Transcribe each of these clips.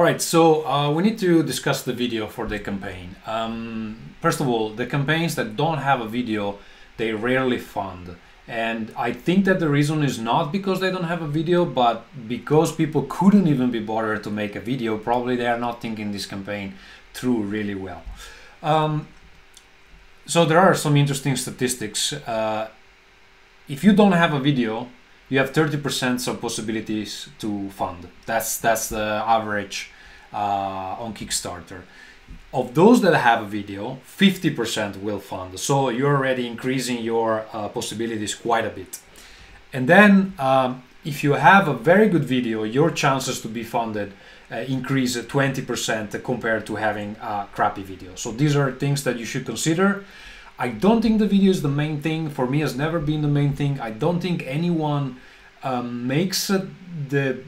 right, so we need to discuss the video for the campaign. First of all, the campaigns that don't have a video, they rarely fund. And I think that the reason is not because they don't have a video, but because people couldn't even be bothered to make a video. Probably they are not thinking this campaign through really well. So there are some interesting statistics. If you don't have a video, you have 30% of possibilities to fund. That's the average on Kickstarter. Of those that have a video, 50% will fund. So you're already increasing your possibilities quite a bit. And then if you have a very good video, your chances to be funded increase 20% compared to having a crappy video. So these are things that you should consider. I don't think the video is the main thing. For me, has never been the main thing. I don't think anyone makes the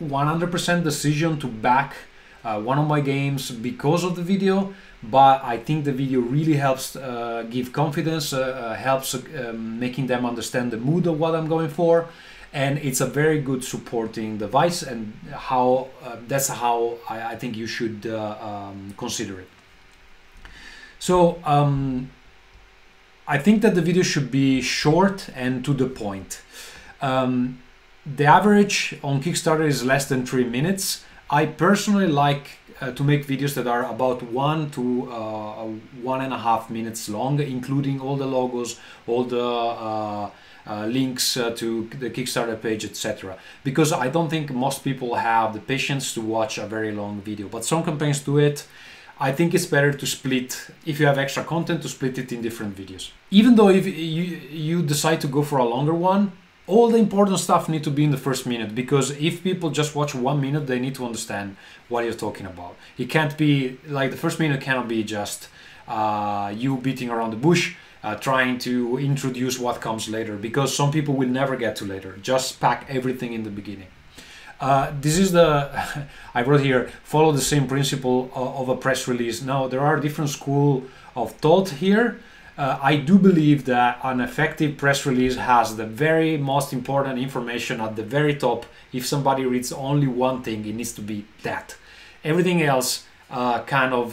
100% decision to back one of my games because of the video, but I think the video really helps give confidence, helps making them understand the mood of what I'm going for, and it's a very good supporting device, and how that's how I think you should consider it. So I think that the video should be short and to the point. The average on Kickstarter is less than 3 minutes. I personally like to make videos that are about 1 to 1.5 minutes long, including all the logos, all the links to the Kickstarter page, etc. Because I don't think most people have the patience to watch a very long video, but some campaigns do it. I think it's better to split, if you have extra content, to split it in different videos. Even though if you decide to go for a longer one, all the important stuff need to be in the first minute, because if people just watch 1 minute, they need to understand what you're talking about. It can't be like the first minute cannot be just you beating around the bush, trying to introduce what comes later, because some people will never get to later. Just pack everything in the beginning. This is the, I wrote here, follow the same principle of a press release. Now, there are different schools of thought here. I do believe that an effective press release has the very most important information at the very top. If somebody reads only one thing, it needs to be that. Everything else kind of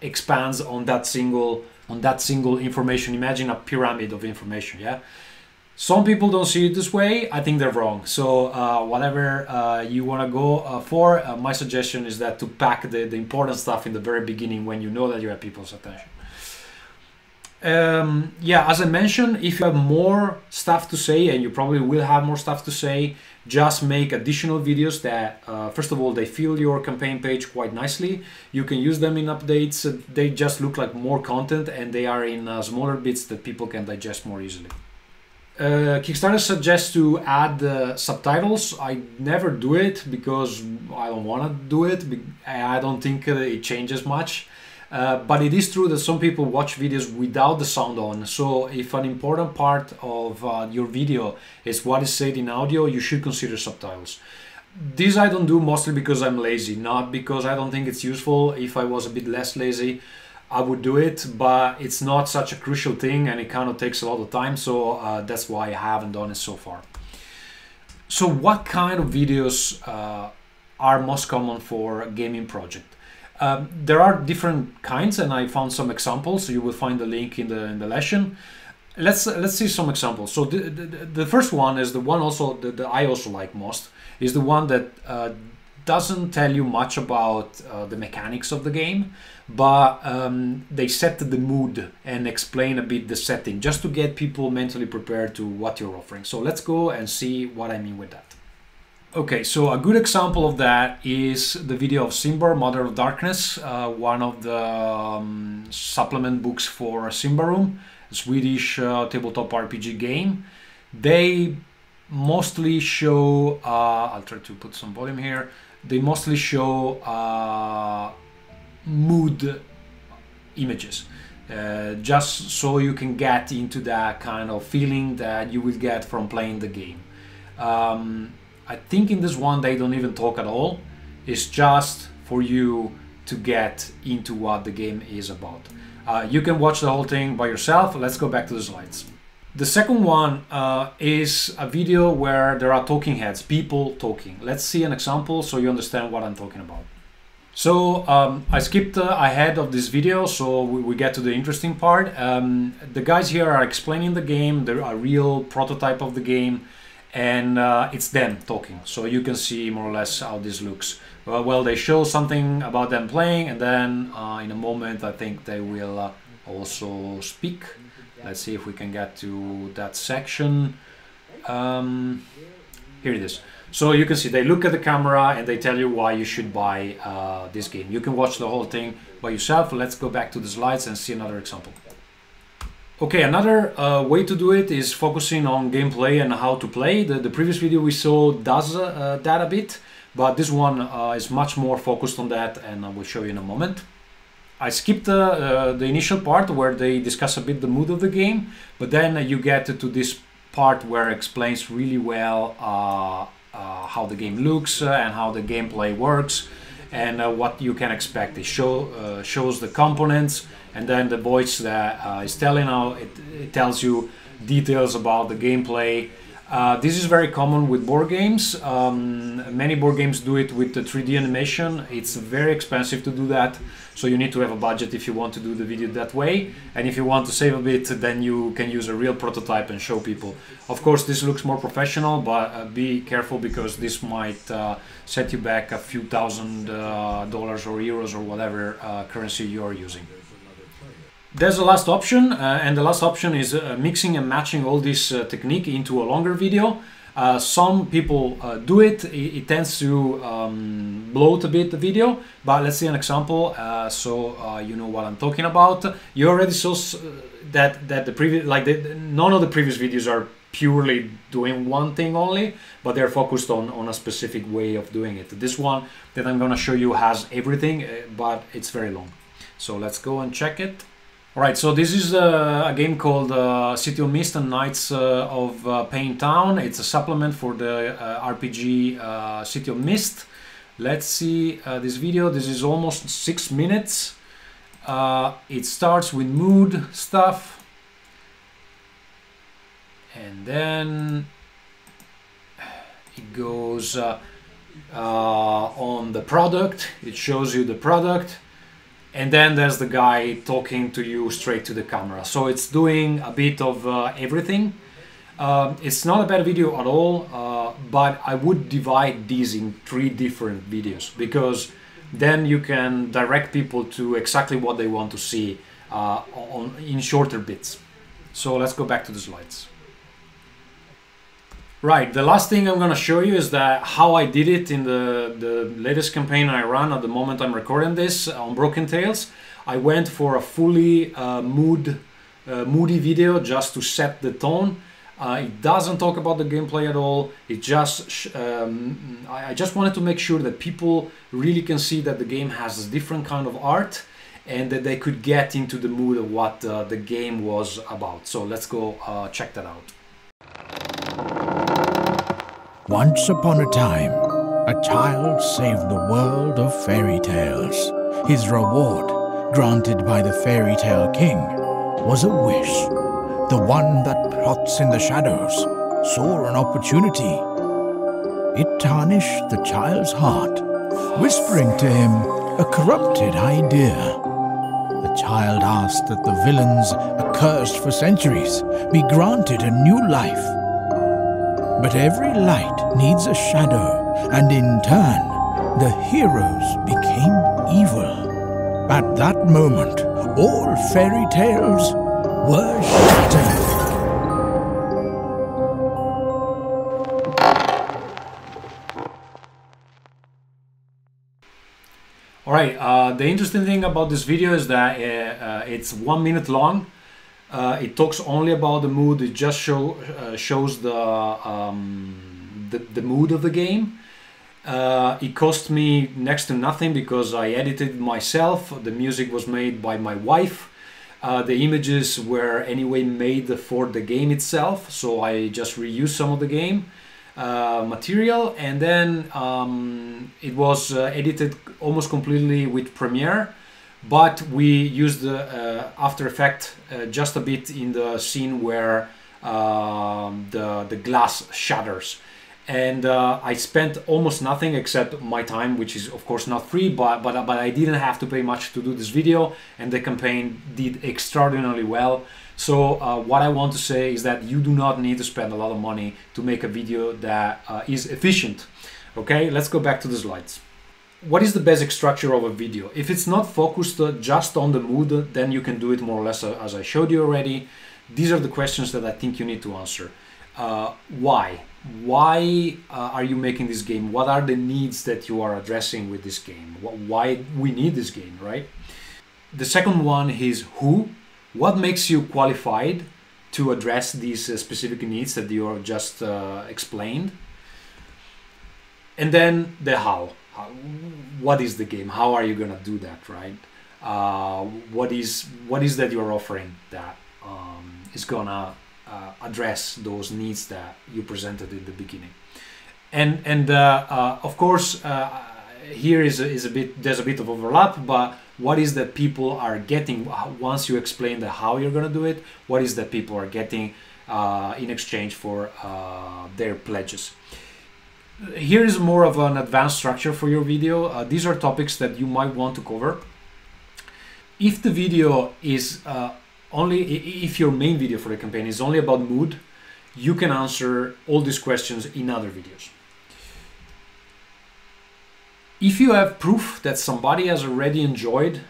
expands on that single information. Imagine a pyramid of information, yeah? Some people don't see it this way. I think they're wrong. So whatever you want to go for, my suggestion is that to pack the important stuff in the very beginning when you know that you have people's attention. Yeah, as I mentioned, if you have more stuff to say, and you probably will have more stuff to say, just make additional videos that, first of all, they fill your campaign page quite nicely. You can use them in updates. They just look like more content, and they are in smaller bits that people can digest more easily. Kickstarter suggests to add subtitles. I never do it because I don't want to do it. I don't think it changes much. But it is true that some people watch videos without the sound on. So if an important part of your video is what is said in audio, you should consider subtitles. This I don't do mostly because I'm lazy, not because I don't think it's useful. If I was a bit less lazy, I would do it, but it's not such a crucial thing, and it kind of takes a lot of time. So that's why I haven't done it so far. So what kind of videos are most common for a gaming project? There are different kinds, and I found some examples. So you will find the link in the lesson. Let's see some examples. So the first one is the one also that I also like most, is the one that doesn't tell you much about the mechanics of the game, but they set the mood and explain a bit the setting, just to get people mentally prepared to what you're offering. So let's go and see what I mean with that. Okay, so a good example of that is the video of Simbar, Mother of Darkness, one of the supplement books for Simbarum, a Swedish tabletop RPG game. They mostly show, I'll try to put some volume here, they mostly show mood images, just so you can get into that kind of feeling that you will get from playing the game. I think in this one they don't even talk at all. It's just for you to get into what the game is about. You can watch the whole thing by yourself. Let's go back to the slides. The second one is a video where there are talking heads, people talking. Let's see an example so you understand what I'm talking about. So I skipped ahead of this video, so we get to the interesting part. The guys here are explaining the game, they're a real prototype of the game, and it's them talking. So you can see more or less how this looks. Well, they show something about them playing, and then in a moment I think they will also speak. Let's see if we can get to that section. Here it is. So you can see they look at the camera and they tell you why you should buy this game. You can watch the whole thing by yourself. Let's go back to the slides and see another example. Okay, another way to do it is focusing on gameplay and how to play. The previous video we saw does that a bit, but this one is much more focused on that, and I will show you in a moment. I skipped the initial part where they discuss a bit the mood of the game, but then you get to this part where it explains really well how the game looks and how the gameplay works and what you can expect. It shows the components, and then the voice that is telling how it tells you details about the gameplay. This is very common with board games. Many board games do it with the 3D animation. It's very expensive to do that, so you need to have a budget if you want to do the video that way. And if you want to save a bit, then you can use a real prototype and show people. Of course, this looks more professional, but be careful because this might set you back a few $1,000s or euros or whatever currency you're using. There's a last option, and the last option is mixing and matching all this technique into a longer video. Some people do it. It tends to bloat a bit the video, but let's see an example so you know what I'm talking about. You already saw that the previous, none of the previous videos are purely doing one thing only, but they're focused on a specific way of doing it. This one that I'm going to show you has everything, but it's very long. So let's go and check it. Alright, so this is a game called City of Mist and Knights of Pain Town. It's a supplement for the RPG City of Mist. Let's see this video. This is almost 6 minutes. It starts with mood stuff, and then it goes on the product. It shows you the product. And then there's the guy talking to you straight to the camera. So it's doing a bit of everything. It's not a bad video at all, but I would divide these in 3 different videos, because then you can direct people to exactly what they want to see in shorter bits. So let's go back to the slides. Right, the last thing I'm going to show you is that how I did it in the latest campaign I ran at the moment I'm recording this on Broken Tales. I went for a fully moody video just to set the tone. It doesn't talk about the gameplay at all. It just I just wanted to make sure that people really can see that the game has a different kind of art and that they could get into the mood of what the game was about. So let's go check that out. Once upon a time, a child saved the world of fairy tales. His reward, granted by the fairy tale king, was a wish. The one that plots in the shadows saw an opportunity. It tarnished the child's heart, whispering to him a corrupted idea. The child asked that the villains, accursed for centuries, be granted a new life. But every light needs a shadow, and in turn, the heroes became evil. At that moment, all fairy tales were shattered. Alright, the interesting thing about this video is that it's 1 minute long. It talks only about the mood. It just shows the mood of the game. It cost me next to nothing because I edited myself. The music was made by my wife. The images were anyway made for the game itself, so I just reused some of the game material, and then it was edited almost completely with Premiere. But we used the After Effects just a bit in the scene where the glass shatters. and I spent almost nothing except my time, which is of course not free, but I didn't have to pay much to do this video, and the campaign did extraordinarily well. So what I want to say is that you do not need to spend a lot of money to make a video that is efficient. Okay, let's go back to the slides. What is the basic structure of a video? If it's not focused just on the mood, then you can do it more or less as I showed you already. These are the questions that I think you need to answer. Why? Why are you making this game? What are the needs that you are addressing with this game? Why we need this game, right? The second one is who. What makes you qualified to address these specific needs that you are just explained? And then the how. What is the game? How are you gonna do that, right? What is that you're offering that is gonna address those needs that you presented in the beginning? And of course, here is a bit, there's a bit of overlap, but what is that people are getting once you explain the how you're gonna do it? What is that people are getting in exchange for their pledges? Here is more of an advanced structure for your video. These are topics that you might want to cover. If the video is if your main video for the campaign is only about mood, you can answer all these questions in other videos. If you have proof that somebody has already enjoyed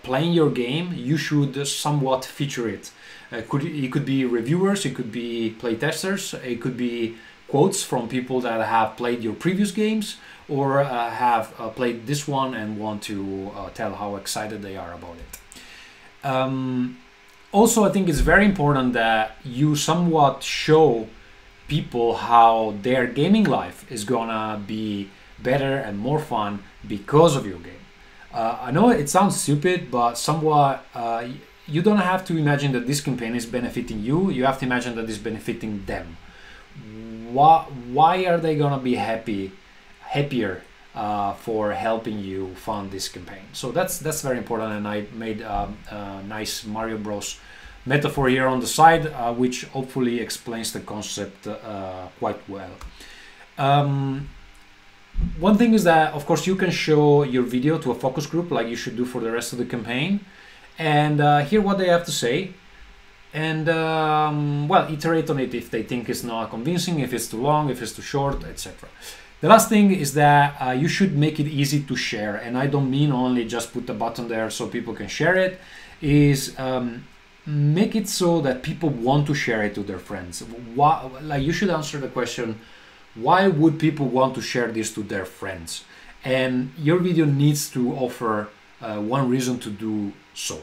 playing your game, you should somewhat feature it. It could be reviewers, it could be playtesters, it could be quotes from people that have played your previous games or have played this one and want to tell how excited they are about it. Also, I think it's very important that you somewhat show people how their gaming life is gonna be better and more fun because of your game. I know it sounds stupid, but somewhat you don't have to imagine that this campaign is benefiting you. You have to imagine that it's benefiting them. Why are they gonna be happier for helping you fund this campaign? So that's very important, and I made a nice Mario Bros metaphor here on the side, which hopefully explains the concept quite well. One thing is that, of course, you can show your video to a focus group like you should do for the rest of the campaign and hear what they have to say. And well, iterate on it if they think it's not convincing, if it's too long, if it's too short, etc. The last thing is that you should make it easy to share, and I don't mean only just put a button there so people can share it, is make it so that people want to share it to their friends. Like you should answer the question, why would people want to share this to their friends? And your video needs to offer one reason to do so.